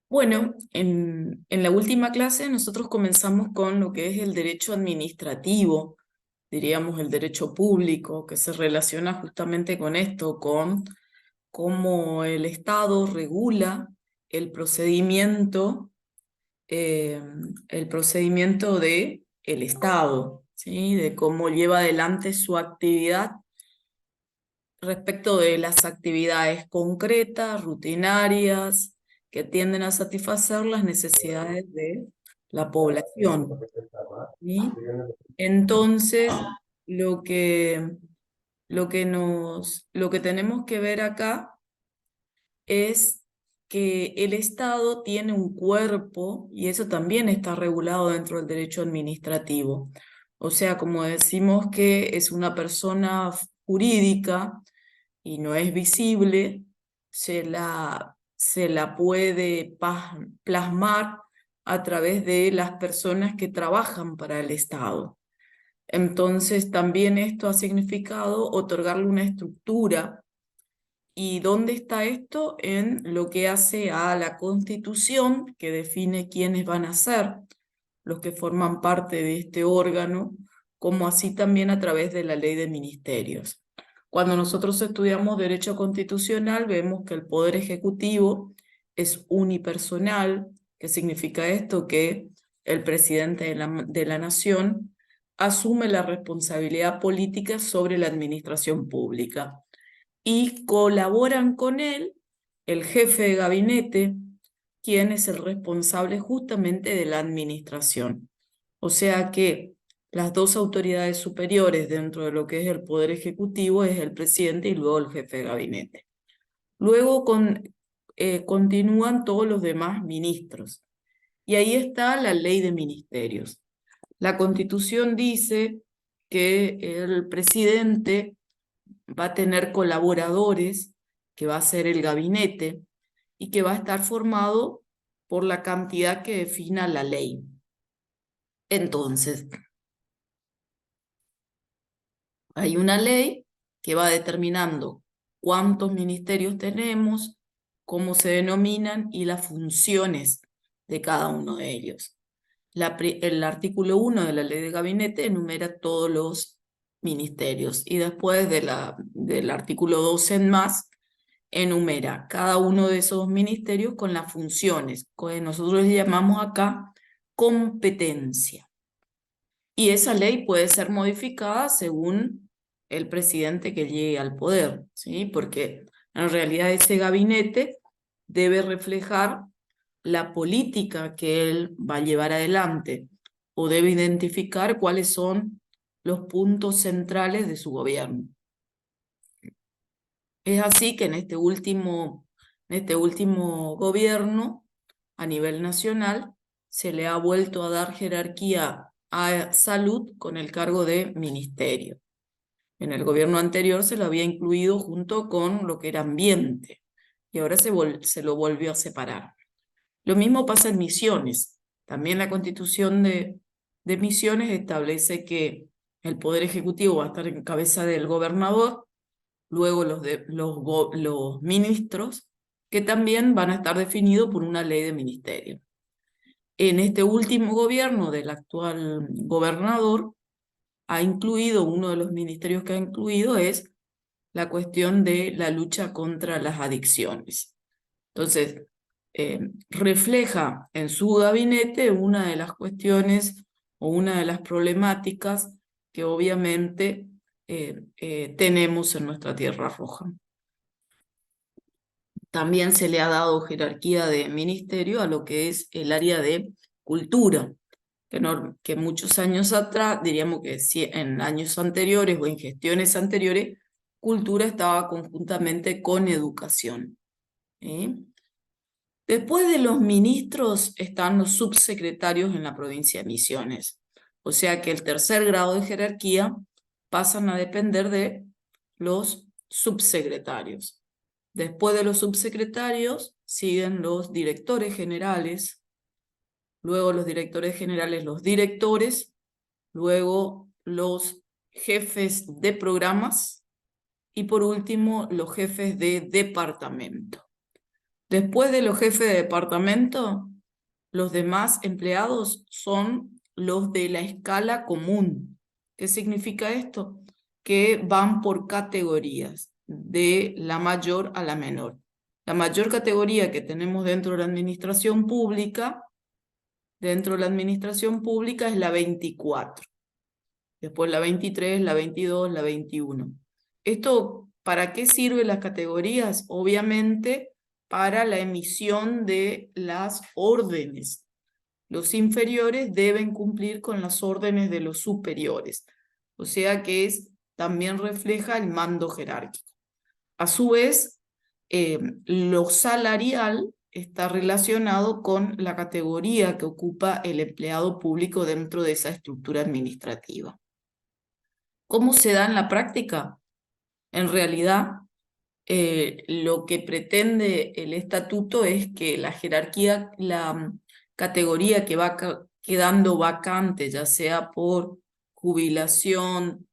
Bueno, en la última clase nosotros comenzamos con lo que es el derecho administrativo, diríamos el derecho público, que se relaciona justamente con esto, con cómo el Estado regula el procedimiento, eh, el procedimiento de el Estado, ¿sí? De cómo lleva adelante su actividad respecto de las actividades concretas, rutinarias, que tienden a satisfacer las necesidades de la población, ¿sí? Entonces, lo que, lo que tenemos que ver acá es que el Estado tiene un cuerpo y eso también está regulado dentro del derecho administrativo. O sea, como decimos que es una persona jurídica, y no es visible, se la puede plasmar a través de las personas que trabajan para el Estado. Entonces, también esto ha significado otorgarle una estructura. ¿Y dónde está esto? En lo que hace a la Constitución, que define quiénes van a ser los que forman parte de este órgano, como así también a través de la ley de ministerios. Cuando nosotros estudiamos derecho constitucional, vemos que el poder ejecutivo es unipersonal. ¿Qué significa esto? Que el presidente de la nación asume la responsabilidad política sobre la administración pública y colaboran con él el jefe de gabinete, quien es el responsable justamente de la administración. O sea que las dos autoridades superiores dentro de lo que es el Poder Ejecutivo es el presidente y luego el jefe de gabinete. Luego continúan todos los demás ministros. Y ahí está la ley de ministerios. La Constitución dice que el presidente va a tener colaboradores, que va a ser el gabinete, y que va a estar formado por la cantidad que defina la ley. Entonces, hay una ley que va determinando cuántos ministerios tenemos, cómo se denominan y las funciones de cada uno de ellos. El artículo 1 de la ley de gabinete enumera todos los ministerios y después del artículo 12 en más enumera cada uno de esos ministerios con las funciones, que nosotros le llamamos acá competencia. Y esa ley puede ser modificada según el presidente que llegue al poder, ¿sí? Porque en realidad ese gabinete debe reflejar la política que él va a llevar adelante o debe identificar cuáles son los puntos centrales de su gobierno. Es así que en este último gobierno a nivel nacional se le ha vuelto a dar jerarquía a salud con el cargo de ministerio. En el gobierno anterior se lo había incluido junto con lo que era ambiente y ahora se lo volvió a separar. Lo mismo pasa en Misiones. También la Constitución de Misiones establece que el Poder Ejecutivo va a estar en cabeza del gobernador, luego los ministros, que también van a estar definidos por una ley de ministerio. En este último gobierno del actual gobernador, ha incluido, uno de los ministerios que ha incluido es la cuestión de la lucha contra las adicciones. Entonces, refleja en su gabinete una de las cuestiones o una de las problemáticas que obviamente tenemos en nuestra Tierra Roja. También se le ha dado jerarquía de ministerio a lo que es el área de cultura, que muchos años atrás, diríamos que en años anteriores o en gestiones anteriores, cultura estaba conjuntamente con educación. ¿Sí? Después de los ministros están los subsecretarios en la provincia de Misiones. O sea que el tercer grado de jerarquía pasan a depender de los subsecretarios. Después de los subsecretarios siguen los directores generales, luego los directores generales, los directores, luego los jefes de programas y por último los jefes de departamento. Después de los jefes de departamento, los demás empleados son los de la escala común. ¿Qué significa esto? Que van por categorías, de la mayor a la menor. La mayor categoría que tenemos dentro de la administración pública, es la 24. Después la 23, la 22, la 21. ¿Esto para qué sirven las categorías? Obviamente para la emisión de las órdenes. Los inferiores deben cumplir con las órdenes de los superiores. O sea que también refleja el mando jerárquico. A su vez, lo salarial está relacionado con la categoría que ocupa el empleado público dentro de esa estructura administrativa. ¿Cómo se da en la práctica? En realidad, lo que pretende el estatuto es que la jerarquía, la categoría que va quedando vacante, ya sea por jubilación,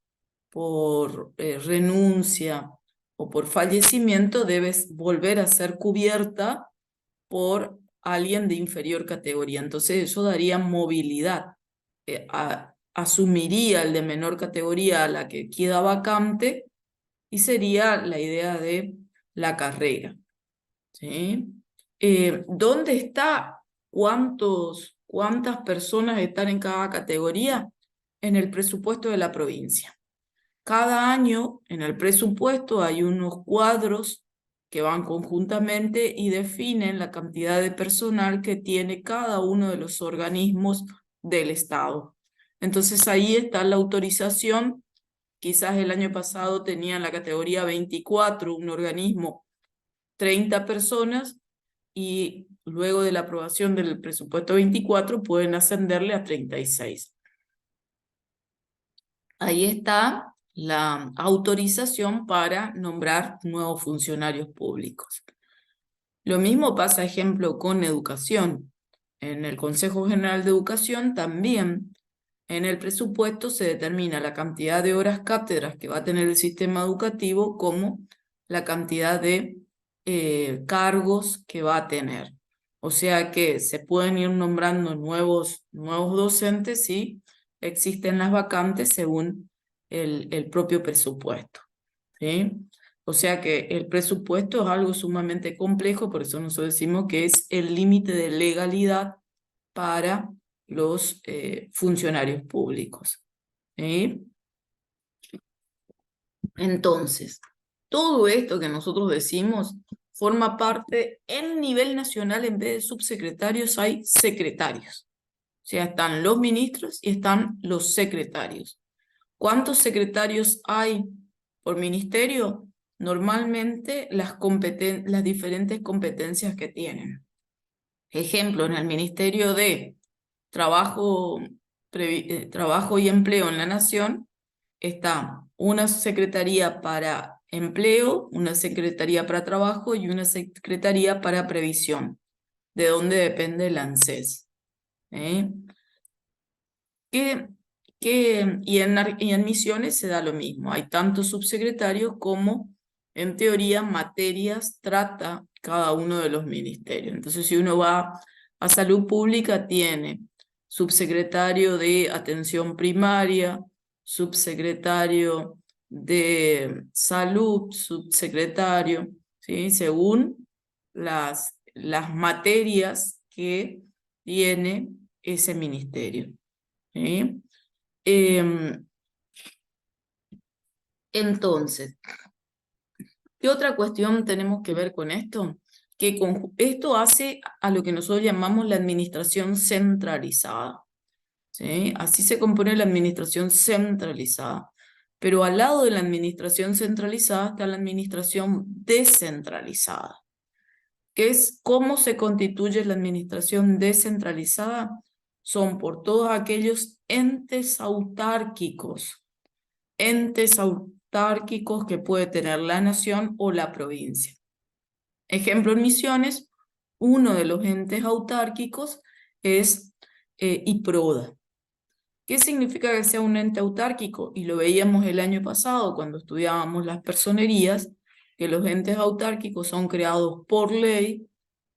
por renuncia o por fallecimiento, debe volver a ser cubierta por alguien de inferior categoría. Entonces eso daría movilidad. Asumiría el de menor categoría a la que queda vacante y sería la idea de la carrera. ¿Sí? ¿Dónde está? ¿Cuántas personas están en cada categoría? En el presupuesto de la provincia. Cada año en el presupuesto hay unos cuadros que van conjuntamente y definen la cantidad de personal que tiene cada uno de los organismos del Estado. Entonces ahí está la autorización. Quizás el año pasado tenían la categoría 24, un organismo, 30 personas, y luego de la aprobación del presupuesto 24 pueden ascenderle a 36. Ahí está la autorización para nombrar nuevos funcionarios públicos. Lo mismo pasa, ejemplo, con educación. En el Consejo General de Educación también en el presupuesto se determina la cantidad de horas cátedras que va a tener el sistema educativo como la cantidad de cargos que va a tener. O sea que se pueden ir nombrando nuevos docentes si existen las vacantes según el propio presupuesto. ¿Sí? O sea que el presupuesto es algo sumamente complejo, por eso nosotros decimos que es el límite de legalidad para los funcionarios públicos. ¿Sí? Entonces, todo esto que nosotros decimos forma parte, en nivel nacional, en vez de subsecretarios hay secretarios. O sea, están los ministros y están los secretarios. ¿Cuántos secretarios hay por ministerio? Normalmente las diferentes competencias que tienen. Ejemplo, en el Ministerio de Trabajo y Empleo en la Nación está una secretaría para empleo, una secretaría para trabajo y una secretaría para previsión, de donde depende el ANSES. Y en Misiones se da lo mismo, hay tanto subsecretarios como, en teoría, materias trata cada uno de los ministerios. Entonces, si uno va a Salud Pública, tiene subsecretario de Atención Primaria, subsecretario de Salud, subsecretario, ¿sí? Según las materias que tiene ese ministerio. ¿Sí? Entonces, ¿qué otra cuestión tenemos que ver con esto? Que esto hace a lo que nosotros llamamos la administración centralizada. ¿Sí? Así se compone la administración centralizada. Pero al lado de la administración centralizada está la administración descentralizada. ¿Qué es cómo se constituye la administración descentralizada? Son por todos aquellos entes autárquicos que puede tener la nación o la provincia. Ejemplo, en Misiones, uno de los entes autárquicos es IPRODA. ¿Qué significa que sea un ente autárquico? Y lo veíamos el año pasado cuando estudiábamos las personerías, que los entes autárquicos son creados por ley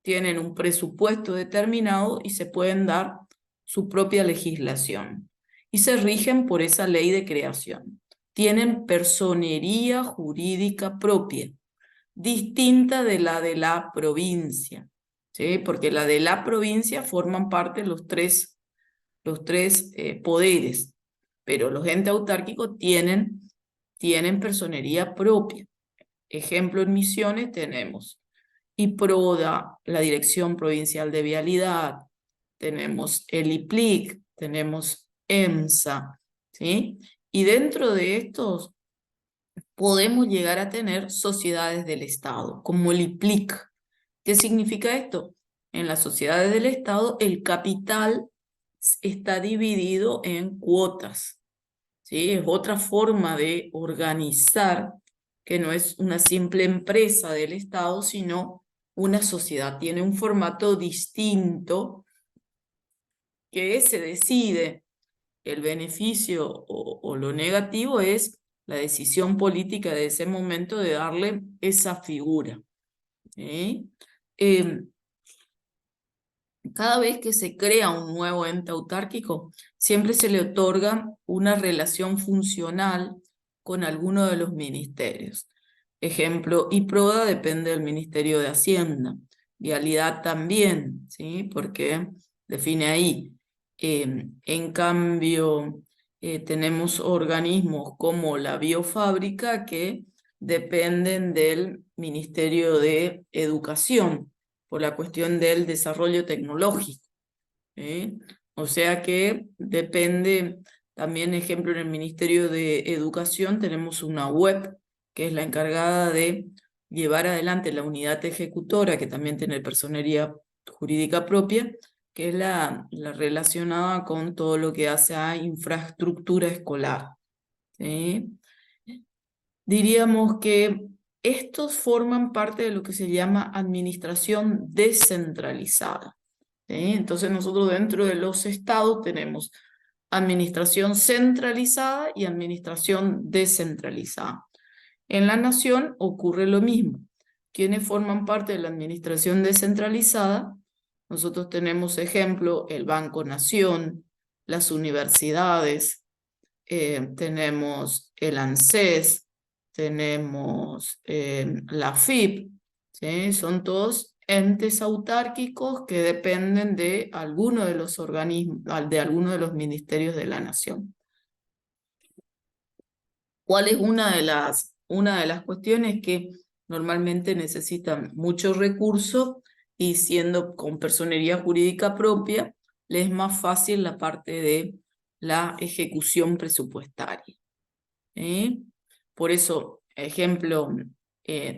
tienen un presupuesto determinado y se pueden dar su propia legislación. Y se rigen por esa ley de creación. Tienen personería jurídica propia, distinta de la provincia, ¿sí? Porque la de la provincia forman parte los tres poderes, pero los entes autárquicos tienen personería propia. Ejemplo, en Misiones tenemos IPRODA, la Dirección Provincial de Vialidad, tenemos el IPLIC, tenemos EMSA, ¿sí? Y dentro de estos podemos llegar a tener sociedades del Estado, como el IPLIC. ¿Qué significa esto? En las sociedades del Estado el capital está dividido en cuotas, ¿sí? Es otra forma de organizar que no es una simple empresa del Estado, sino una sociedad. Tiene un formato distinto que se decide. El beneficio o lo negativo es la decisión política de ese momento de darle esa figura, ¿sí? Cada vez que se crea un nuevo ente autárquico, siempre se le otorga una relación funcional con alguno de los ministerios. Ejemplo, IPRODA depende del Ministerio de Hacienda, Vialidad también, ¿sí? Porque define ahí. En cambio, tenemos organismos como la biofábrica que dependen del Ministerio de Educación por la cuestión del desarrollo tecnológico, ¿sí? O sea que depende, también ejemplo en el Ministerio de Educación tenemos una web que es la encargada de llevar adelante la unidad ejecutora, que también tiene personería jurídica propia, que es la relacionada con todo lo que hace a infraestructura escolar, ¿sí? Diríamos que estos forman parte de lo que se llama administración descentralizada, ¿sí? Entonces nosotros dentro de los estados tenemos administración centralizada y administración descentralizada. En la nación ocurre lo mismo. ¿Quiénes forman parte de la administración descentralizada? Nosotros tenemos ejemplo el Banco Nación, las universidades, tenemos el ANSES, tenemos la FIP, ¿sí? Son todos entes autárquicos que dependen de alguno de los organismos, de alguno de los ministerios de la nación. ¿Cuál es una de las cuestiones que normalmente necesitan muchos recursos y siendo con personería jurídica propia, les es más fácil la parte de la ejecución presupuestaria? Por eso, ejemplo,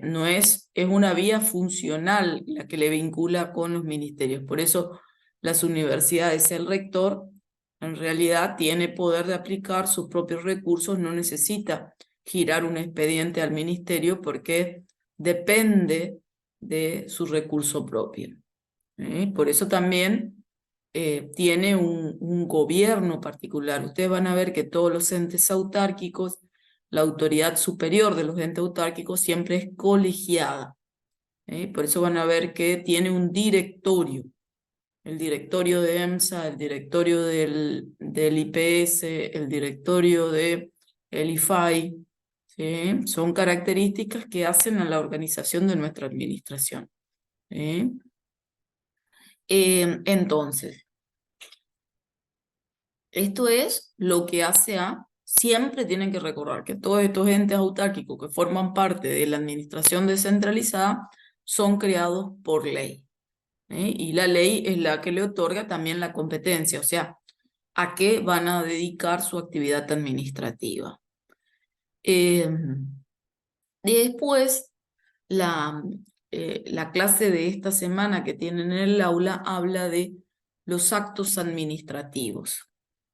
no es una vía funcional la que le vincula con los ministerios. Por eso las universidades, el rector, en realidad tiene poder de aplicar sus propios recursos, no necesita girar un expediente al ministerio porque depende de su recurso propio. Por eso también tiene un gobierno particular. Ustedes van a ver que todos los entes autárquicos, la autoridad superior de los entes autárquicos siempre es colegiada. Por eso van a ver que tiene un directorio. El directorio de EMSA, el directorio del IPS, el directorio del IFAI, ¿sí? Son características que hacen a la organización de nuestra administración. Entonces, esto es lo que hace siempre tienen que recordar que todos estos entes autárquicos que forman parte de la administración descentralizada son creados por ley. Y la ley es la que le otorga también la competencia, o sea, a qué van a dedicar su actividad administrativa. Y después, la clase de esta semana que tienen en el aula habla de los actos administrativos.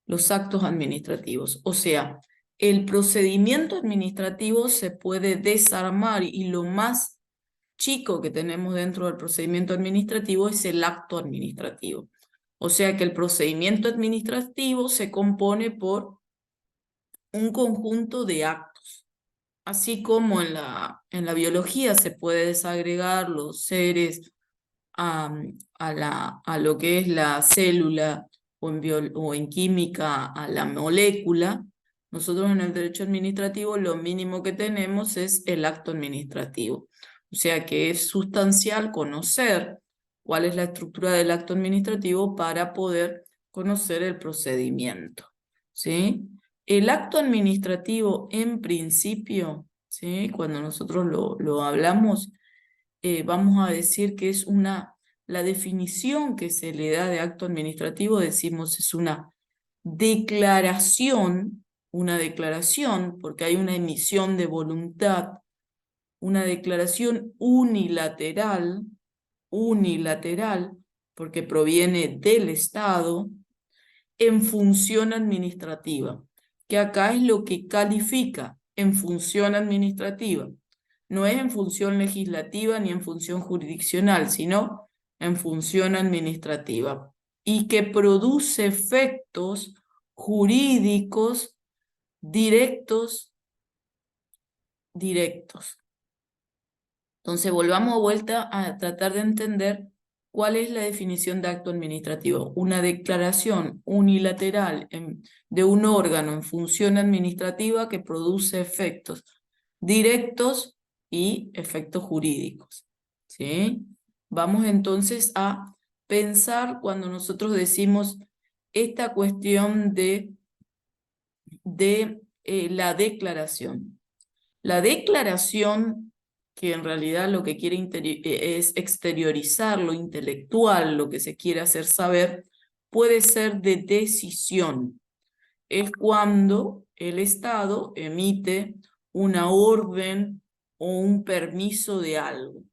Los actos administrativos, o sea, el procedimiento administrativo se puede desarmar y lo más chico que tenemos dentro del procedimiento administrativo es el acto administrativo. O sea que el procedimiento administrativo se compone por un conjunto de actos. Así como en la biología se puede desagregar los seres a lo que es la célula o en química a la molécula, nosotros en el derecho administrativo lo mínimo que tenemos es el acto administrativo. O sea que es sustancial conocer cuál es la estructura del acto administrativo para poder conocer el procedimiento, ¿sí? El acto administrativo en principio, ¿sí? Cuando nosotros lo hablamos, vamos a decir que es la definición que se le da de acto administrativo, decimos es una declaración, porque hay una emisión de voluntad, una declaración unilateral, porque proviene del Estado, en función administrativa, que acá es lo que califica en función administrativa. No es en función legislativa ni en función jurisdiccional, sino en función administrativa, y que produce efectos jurídicos directos. Entonces, volvamos a vuelta a tratar de entender cuál es la definición de acto administrativo. Una declaración unilateral de un órgano en función administrativa que produce efectos directos y efectos jurídicos, ¿sí? Vamos entonces a pensar cuando nosotros decimos esta cuestión de la declaración. La declaración, que en realidad lo que quiere es exteriorizar lo intelectual, lo que se quiere hacer saber, puede ser de decisión. Es cuando el Estado emite una orden o un permiso de algo.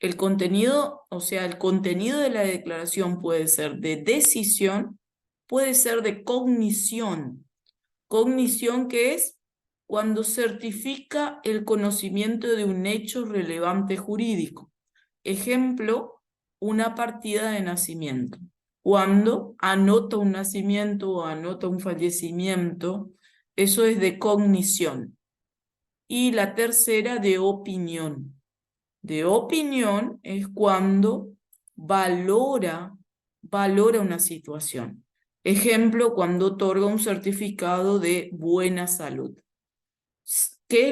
El contenido, o sea, el contenido de la declaración puede ser de decisión, puede ser de cognición. Cognición, que es cuando certifica el conocimiento de un hecho relevante jurídico. Ejemplo, una partida de nacimiento. Cuando anota un nacimiento o anota un fallecimiento, eso es de cognición. Y la tercera, de opinión. De opinión es cuando valora una situación. Ejemplo, cuando otorga un certificado de buena salud. ¿Qué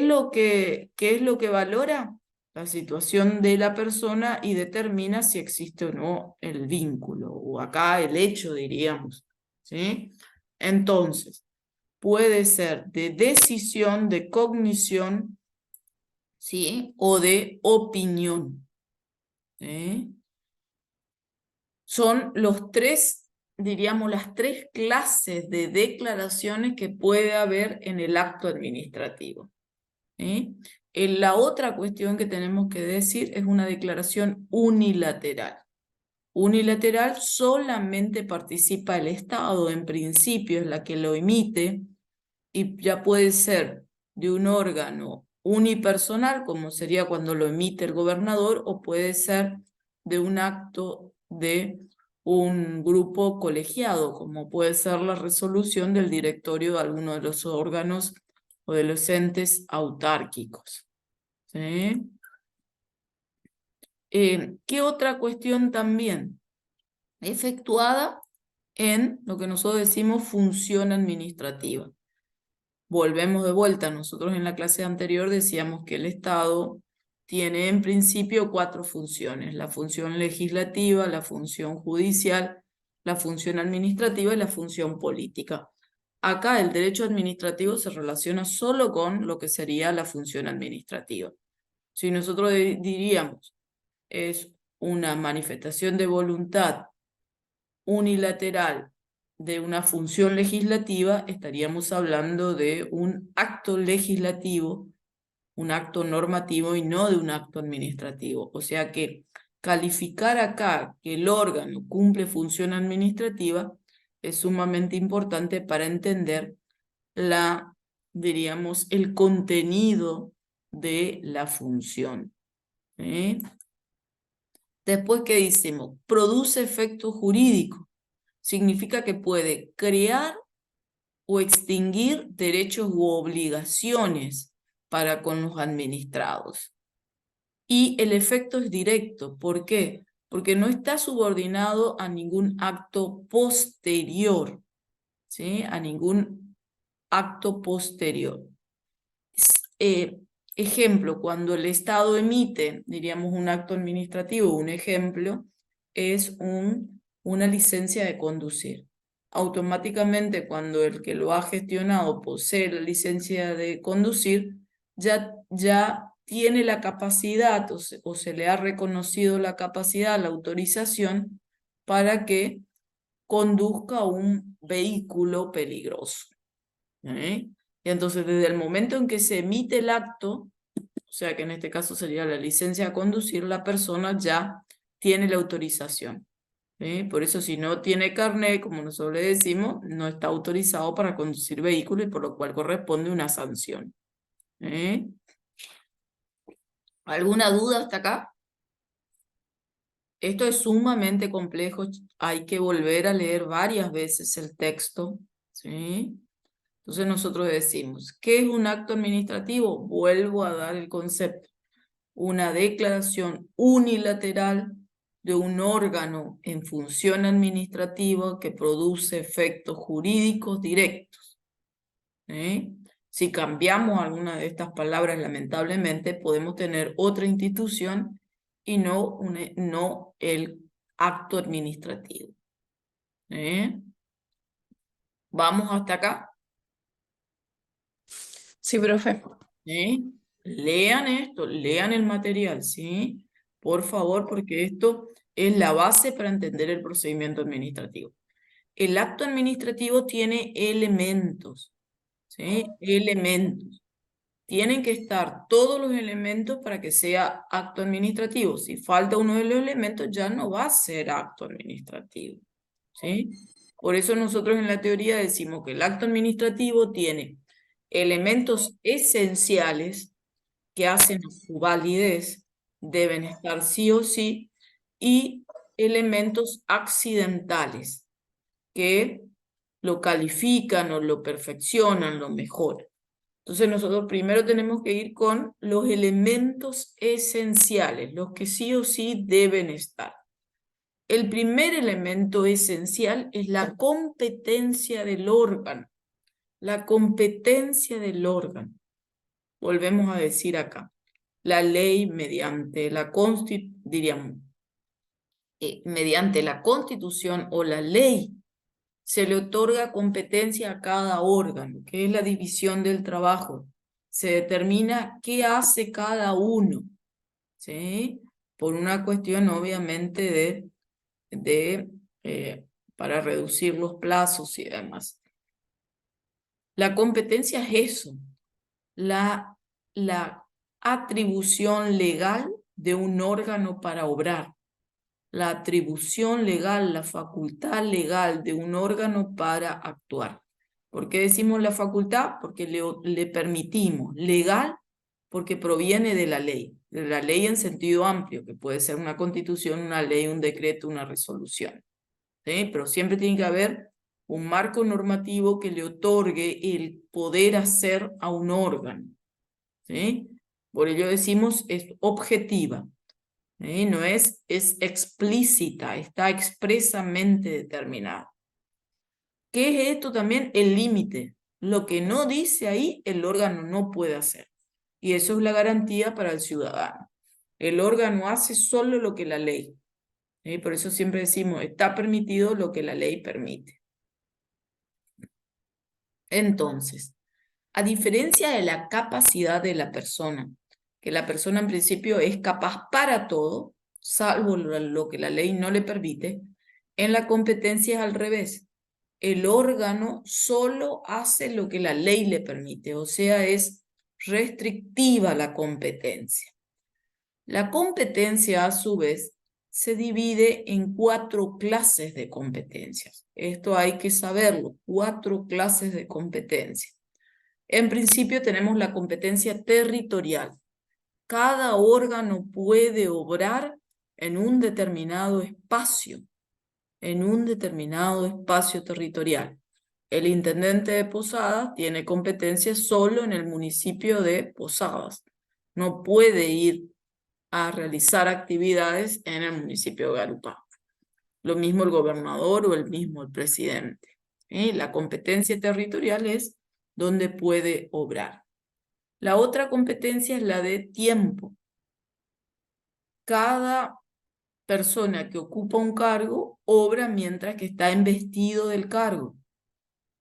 es lo que valora? La situación de la persona y determina si existe o no el vínculo, o acá el hecho, diríamos, ¿sí? Entonces, puede ser de decisión, de cognición, ¿sí? O de opinión, ¿sí? Son diríamos, las tres clases de declaraciones que puede haber en el acto administrativo. La otra cuestión que tenemos que decir es una declaración unilateral. Unilateral solamente participa el Estado, en principio es la que lo emite, y ya puede ser de un órgano unipersonal, como sería cuando lo emite el gobernador, o puede ser de un acto de un grupo colegiado, como puede ser la resolución del directorio de alguno de los órganos o de los entes autárquicos. ¿Sí? ¿Qué otra cuestión también? Efectuada en lo que nosotros decimos función administrativa. Volvemos de vuelta, nosotros en la clase anterior decíamos que el Estado tiene en principio 4 funciones: la función legislativa, la función judicial, la función administrativa y la función política. Acá el derecho administrativo se relaciona solo con lo que sería la función administrativa. Si nosotros diríamos es una manifestación de voluntad unilateral de una función legislativa, estaríamos hablando de un acto legislativo, un acto normativo y no de un acto administrativo. O sea que calificar acá que el órgano cumple función administrativa es sumamente importante para entender diríamos, el contenido de la función. Después, ¿qué decimos? Produce efecto jurídico. Significa que puede crear o extinguir derechos u obligaciones para con los administrados. Y el efecto es directo. ¿Por qué? porque no está subordinado a ningún acto posterior, ¿sí? A ningún acto posterior. Ejemplo, cuando el Estado emite, diríamos, un acto administrativo, un ejemplo, es una licencia de conducir. Automáticamente, cuando el que lo ha gestionado posee la licencia de conducir, ya tiene la capacidad o se le ha reconocido la capacidad, la autorización para que conduzca un vehículo peligroso. ¿Eh? Y entonces, desde el momento en que se emite el acto, o sea que en este caso sería la licencia a conducir, la persona ya tiene la autorización. Por eso, si no tiene carnet, como nosotros le decimos, no está autorizado para conducir vehículos y por lo cual corresponde una sanción. ¿Alguna duda hasta acá? Esto es sumamente complejo, hay que volver a leer varias veces el texto, ¿sí? Entonces nosotros decimos, ¿qué es un acto administrativo? Vuelvo a dar el concepto. Una declaración unilateral de un órgano en función administrativa que produce efectos jurídicos directos. Si cambiamos alguna de estas palabras, lamentablemente, podemos tener otra institución y no el acto administrativo. ¿Vamos hasta acá? Sí, profe. Lean esto, lean el material, ¿sí? Por favor, porque esto es la base para entender el procedimiento administrativo. El acto administrativo tiene elementos, ¿sí? Elementos. Tienen que estar todos los elementos para que sea acto administrativo. Si falta uno de los elementos, ya no va a ser acto administrativo, ¿sí? Por eso nosotros en la teoría decimos que el acto administrativo tiene elementos esenciales que hacen su validez, deben estar sí o sí, y elementos accidentales que lo califican o lo perfeccionan, lo mejoran. Entonces nosotros primero tenemos que ir con los elementos esenciales, los que sí o sí deben estar. El primer elemento esencial es la competencia del órgano. La competencia del órgano. Volvemos a decir acá. La ley mediante la mediante la Constitución o la ley se le otorga competencia a cada órgano, que es la división del trabajo. Se determina qué hace cada uno, ¿sí? Por una cuestión obviamente para reducir los plazos y demás. La competencia es eso, la atribución legal de un órgano para obrar. La atribución legal, la facultad legal de un órgano para actuar. ¿Por qué decimos la facultad? Porque le permitimos. Legal, porque proviene de la ley en sentido amplio, que puede ser una constitución, una ley, un decreto, una resolución. ¿Sí? Pero siempre tiene que haber un marco normativo que le otorgue el poder hacer a un órgano. ¿Sí? Por ello decimos es objetiva. No es explícita, está expresamente determinada. ¿Qué es esto también? El límite. Lo que no dice ahí, el órgano no puede hacer. Y eso es la garantía para el ciudadano. El órgano hace solo lo que la ley. Por eso siempre decimos, está permitido lo que la ley permite. Entonces, a diferencia de la capacidad de la persona, que la persona en principio es capaz para todo, salvo lo que la ley no le permite, en la competencia es al revés. El órgano solo hace lo que la ley le permite, o sea, es restrictiva la competencia. La competencia, a su vez, se divide en 4 clases de competencias. Esto hay que saberlo, 4 clases de competencia. En principio tenemos la competencia territorial. Cada órgano puede obrar en un determinado espacio territorial. El intendente de Posadas tiene competencia solo en el municipio de Posadas. No puede ir a realizar actividades en el municipio de Garupá. Lo mismo el gobernador o el mismo el presidente. La competencia territorial es donde puede obrar. La otra competencia es la de tiempo. Cada persona que ocupa un cargo obra mientras que está investido del cargo.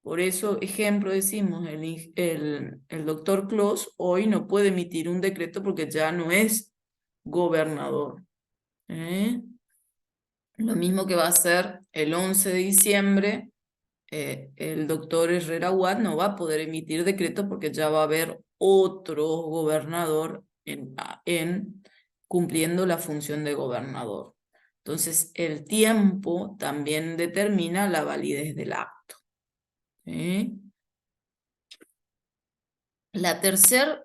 Por eso, ejemplo, decimos, el doctor Clos hoy no puede emitir un decreto porque ya no es gobernador. Lo mismo que va a ser el 11 de diciembre, el doctor Herrera Watt no va a poder emitir decreto porque ya va a haber otro gobernador cumpliendo la función de gobernador. Entonces, el tiempo también determina la validez del acto. La tercera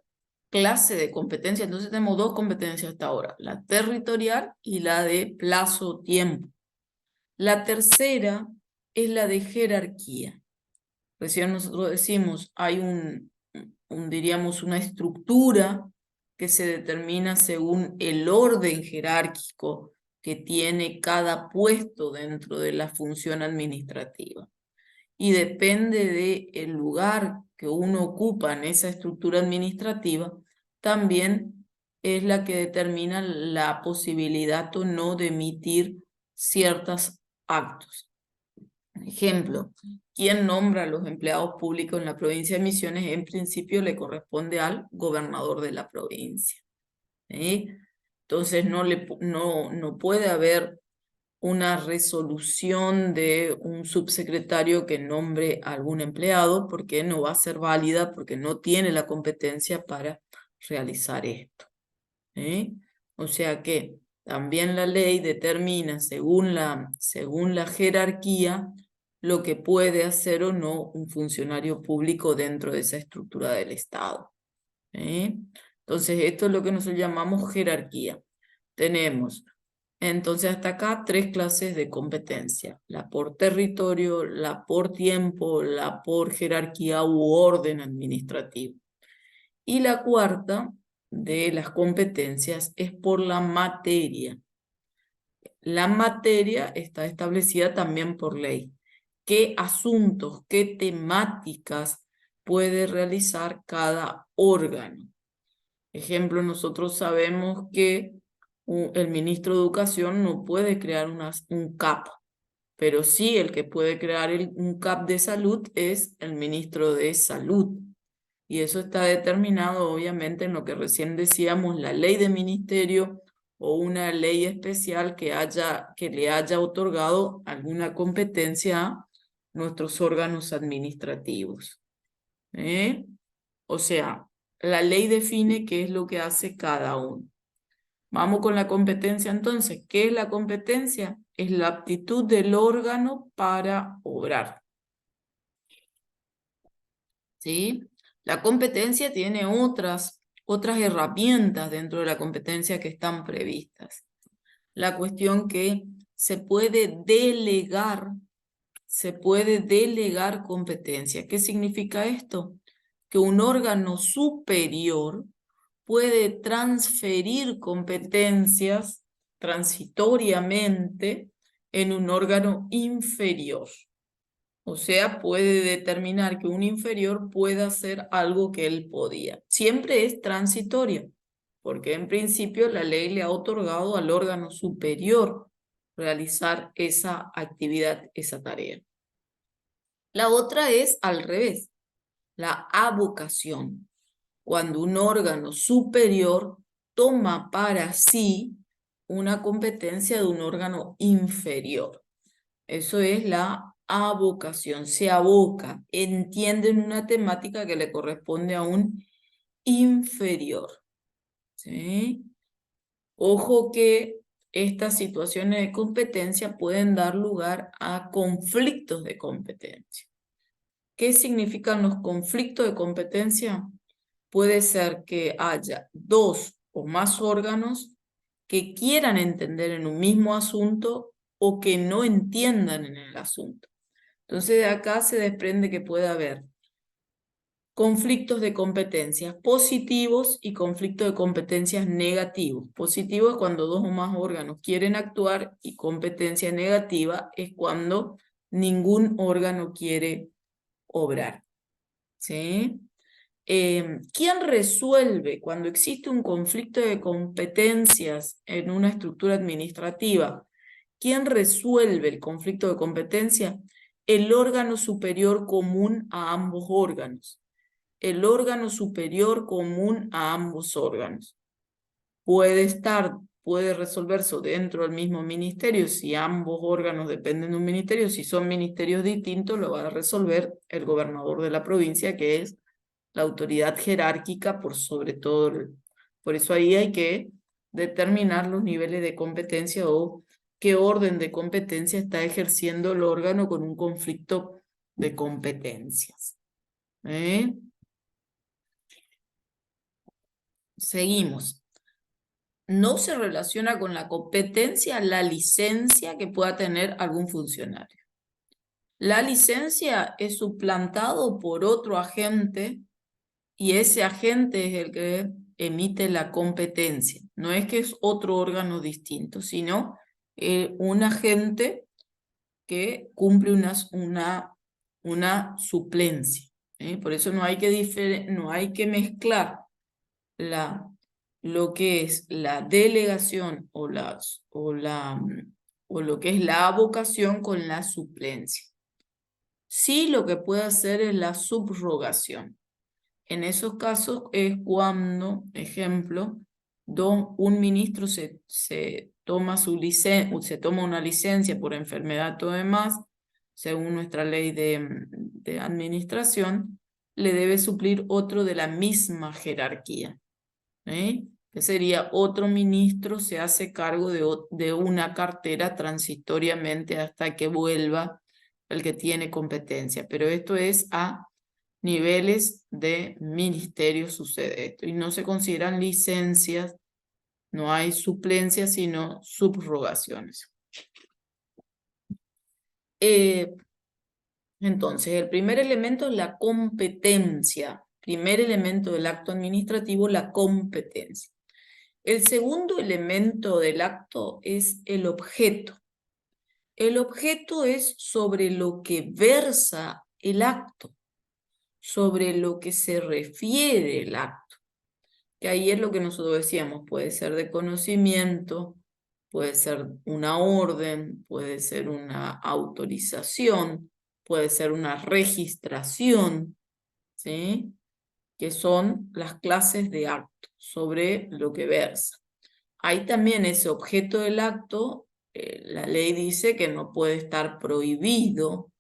clase de competencia, entonces tenemos dos competencias hasta ahora, la territorial y la de plazo-tiempo. La tercera es la de jerarquía. Recién nosotros decimos, hay diríamos, una estructura que se determina según el orden jerárquico que tiene cada puesto dentro de la función administrativa. Y depende del lugar que uno ocupa en esa estructura administrativa, también es la que determina la posibilidad o no de emitir ciertos actos. Ejemplo, quien nombra a los empleados públicos en la provincia de Misiones en principio le corresponde al gobernador de la provincia. Entonces no puede haber una resolución de un subsecretario que nombre a algún empleado porque no va a ser válida, porque no tiene la competencia para realizar esto. O sea que también la ley determina según la jerarquía lo que puede hacer o no un funcionario público dentro de esa estructura del Estado. Entonces esto es lo que nosotros llamamos jerarquía. Tenemos entonces hasta acá 3 clases de competencia: la por territorio, la por tiempo, la por jerarquía u orden administrativo. Y la cuarta de las competencias es por la materia. La materia está establecida también por ley. ¿Qué asuntos, qué temáticas puede realizar cada órgano? Ejemplo, nosotros sabemos que el ministro de Educación no puede crear un CAP, pero sí el que puede crear un CAP de salud es el ministro de Salud. Y eso está determinado obviamente en lo que recién decíamos, la ley de ministerio o una ley especial que le haya otorgado alguna competencia a nuestros órganos administrativos. O sea, la ley define qué es lo que hace cada uno. Vamos con la competencia entonces. ¿Qué es la competencia? Es la aptitud del órgano para obrar. ¿Sí? La competencia tiene otras herramientas dentro de la competencia que están previstas. La cuestión que se puede delegar competencia. ¿Qué significa esto? Que un órgano superior puede transferir competencias transitoriamente en un órgano inferior. O sea, puede determinar que un inferior pueda hacer algo que él podía. Siempre es transitorio, porque en principio la ley le ha otorgado al órgano superior realizar esa actividad, esa tarea. La otra es al revés, la avocación. Cuando un órgano superior toma para sí una competencia de un órgano inferior. Eso es la avocación, se aboca, entienden una temática que le corresponde a un inferior. ¿Sí? Ojo que estas situaciones de competencia pueden dar lugar a conflictos de competencia. ¿Qué significan los conflictos de competencia? Puede ser que haya 2 o más órganos que quieran entender en un mismo asunto o que no entiendan en el asunto. Entonces de acá se desprende que puede haber conflictos de competencias positivos y conflictos de competencias negativos. Positivo es cuando dos o más órganos quieren actuar y competencia negativa es cuando ningún órgano quiere obrar. ¿Sí? ¿Quién resuelve cuando existe un conflicto de competencias en una estructura administrativa? ¿Quién resuelve el conflicto de competencia? El órgano superior común a ambos órganos. El órgano superior común a ambos órganos. Puede resolverse dentro del mismo ministerio si ambos órganos dependen de un ministerio. Si son ministerios distintos, lo va a resolver el gobernador de la provincia, que es la autoridad jerárquica por sobre todo. Por eso ahí hay que determinar los niveles de competencia o qué orden de competencia está ejerciendo el órgano con un conflicto de competencias. Seguimos. No se relaciona con la competencia la licencia que pueda tener algún funcionario. La licencia es suplantado por otro agente y ese agente es el que emite la competencia. No es que es otro órgano distinto, sino un agente que cumple una suplencia. Por eso no hay que mezclar lo que es la delegación o lo que es la avocación con la suplencia. Sí, lo que puede hacer es la subrogación. En esos casos es cuando, ejemplo, un ministro se toma una licencia por enfermedad o demás, según nuestra ley de administración, le debe suplir otro de la misma jerarquía. Que sería otro ministro se hace cargo de una cartera transitoriamente hasta que vuelva el que tiene competencia. Pero esto es a niveles de ministerio sucede esto y no se consideran licencias, no hay suplencias sino subrogaciones. Entonces, el primer elemento es la competencia, primer elemento del acto administrativo, la competencia. El segundo elemento del acto es el objeto. El objeto es sobre lo que versa el acto, sobre lo que se refiere el acto. Que ahí es lo que nosotros decíamos, puede ser de conocimiento, puede ser una orden, puede ser una autorización, puede ser una registración, ¿sí? Que son las clases de acto sobre lo que versa. Hay también ese objeto del acto, la ley dice que no puede estar prohibido,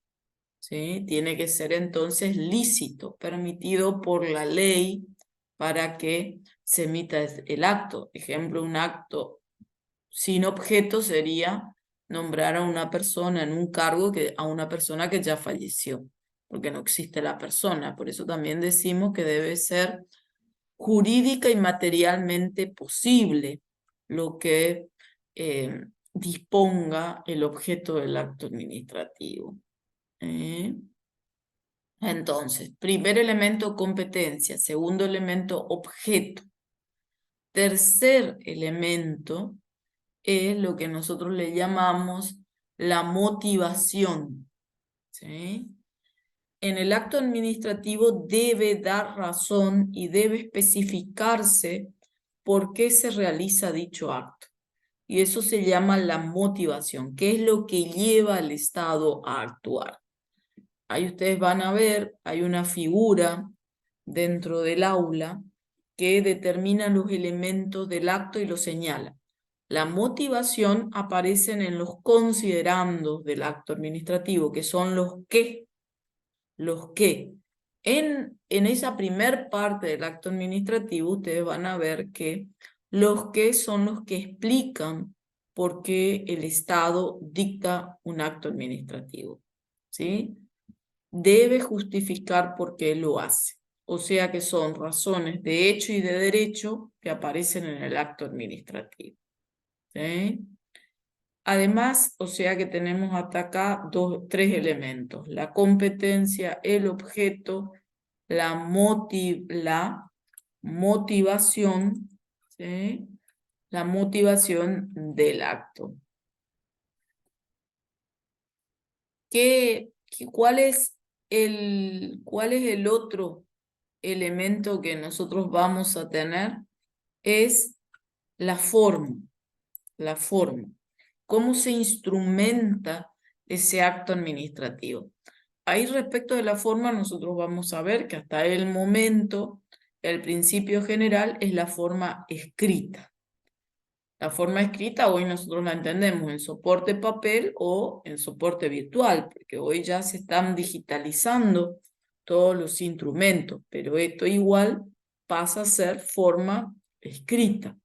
¿sí? Tiene que ser entonces lícito, permitido por la ley para que se emita el acto. Ejemplo, un acto sin objeto sería nombrar a una persona en un cargo a una persona que ya falleció, porque no existe la persona. Por eso también decimos que debe ser jurídica y materialmente posible lo que disponga el objeto del acto administrativo. Entonces, primer elemento, competencia. Segundo elemento, objeto. Tercer elemento es lo que nosotros le llamamos la motivación. ¿Sí? En el acto administrativo debe dar razón y debe especificarse por qué se realiza dicho acto. Y eso se llama la motivación, que es lo que lleva al Estado a actuar. Ahí ustedes van a ver, hay una figura dentro del aula que determina los elementos del acto y lo señala. La motivación aparecen en los considerandos del acto administrativo, que son los que. En esa primer parte del acto administrativo ustedes van a ver que los que son los que explican por qué el Estado dicta un acto administrativo. ¿Sí? Debe justificar por qué lo hace. O sea que son razones de hecho y de derecho que aparecen en el acto administrativo. ¿Sí? Además, o sea que tenemos hasta acá tres elementos: la competencia, el objeto la motivación, ¿sí? La motivación del acto. ¿Cuál es el otro elemento que nosotros vamos a tener? Es la forma, la forma. ¿Cómo se instrumenta ese acto administrativo? Ahí respecto de la forma, nosotros vamos a ver que hasta el momento el principio general es la forma escrita. La forma escrita hoy nosotros la entendemos en soporte papel o en soporte virtual, porque hoy ya se están digitalizando todos los instrumentos, pero esto igual pasa a ser forma escrita.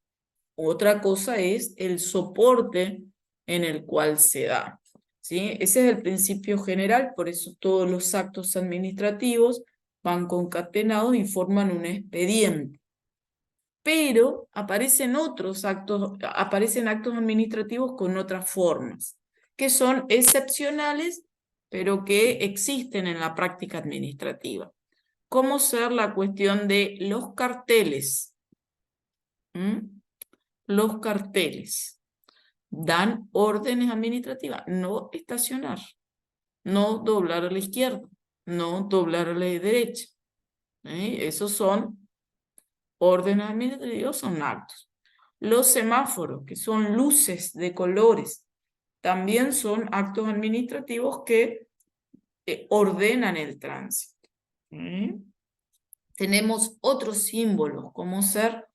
Otra cosa es el soporte en el cual se da, ¿sí? Ese es el principio general, por eso todos los actos administrativos van concatenados y forman un expediente. Pero aparecen aparecen actos administrativos con otras formas, que son excepcionales, pero que existen en la práctica administrativa. ¿Cómo ser la cuestión de los carteles? ¿Mm? Los carteles dan órdenes administrativas, no estacionar, no doblar a la izquierda, no doblar a la derecha. Esos son órdenes administrativos, son actos. Los semáforos, que son luces de colores, también son actos administrativos que ordenan el tránsito. Tenemos otros símbolos, como ser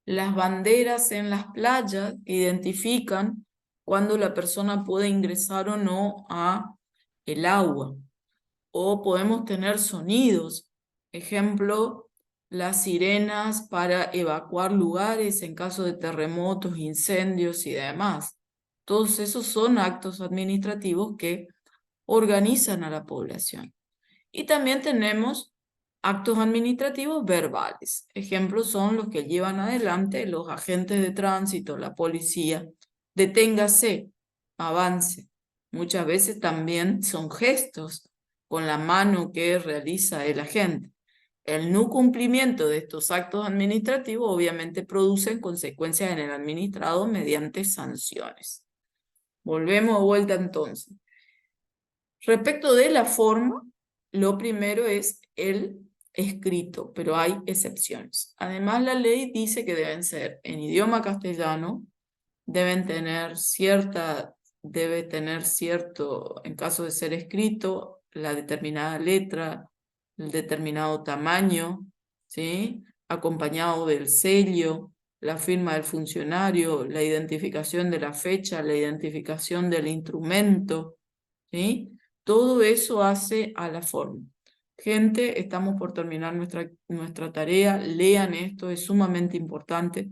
las banderas en las playas, que identifican cuando la persona puede ingresar o no a el agua. O podemos tener sonidos, ejemplo, las sirenas para evacuar lugares en caso de terremotos, incendios y demás. Todos esos son actos administrativos que organizan a la población. Y también tenemos actos administrativos verbales. Ejemplos son los que llevan adelante los agentes de tránsito, la policía. Deténgase, avance. Muchas veces también son gestos con la mano que realiza el agente. El no cumplimiento de estos actos administrativos obviamente producen consecuencias en el administrado mediante sanciones. Volvemos de vuelta entonces. Respecto de la forma, lo primero es el escrito, pero hay excepciones. Además, la ley dice que deben ser en idioma castellano, debe tener cierto, en caso de ser escrito, la determinada letra, el determinado tamaño, ¿sí? Acompañado del sello, la firma del funcionario, la identificación de la fecha, la identificación del instrumento, ¿sí? Todo eso hace a la forma. Gente, estamos por terminar nuestra tarea, lean esto, es sumamente importante.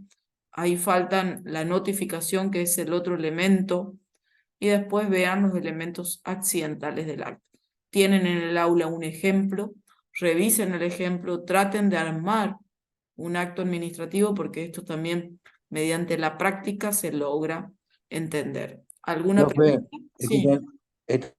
Ahí faltan la notificación, que es el otro elemento, y después vean los elementos accidentales del acto. Tienen en el aula un ejemplo, revisen el ejemplo, traten de armar un acto administrativo, porque esto también mediante la práctica se logra entender. ¿Alguna Profe, pregunta? Sí. disculpen,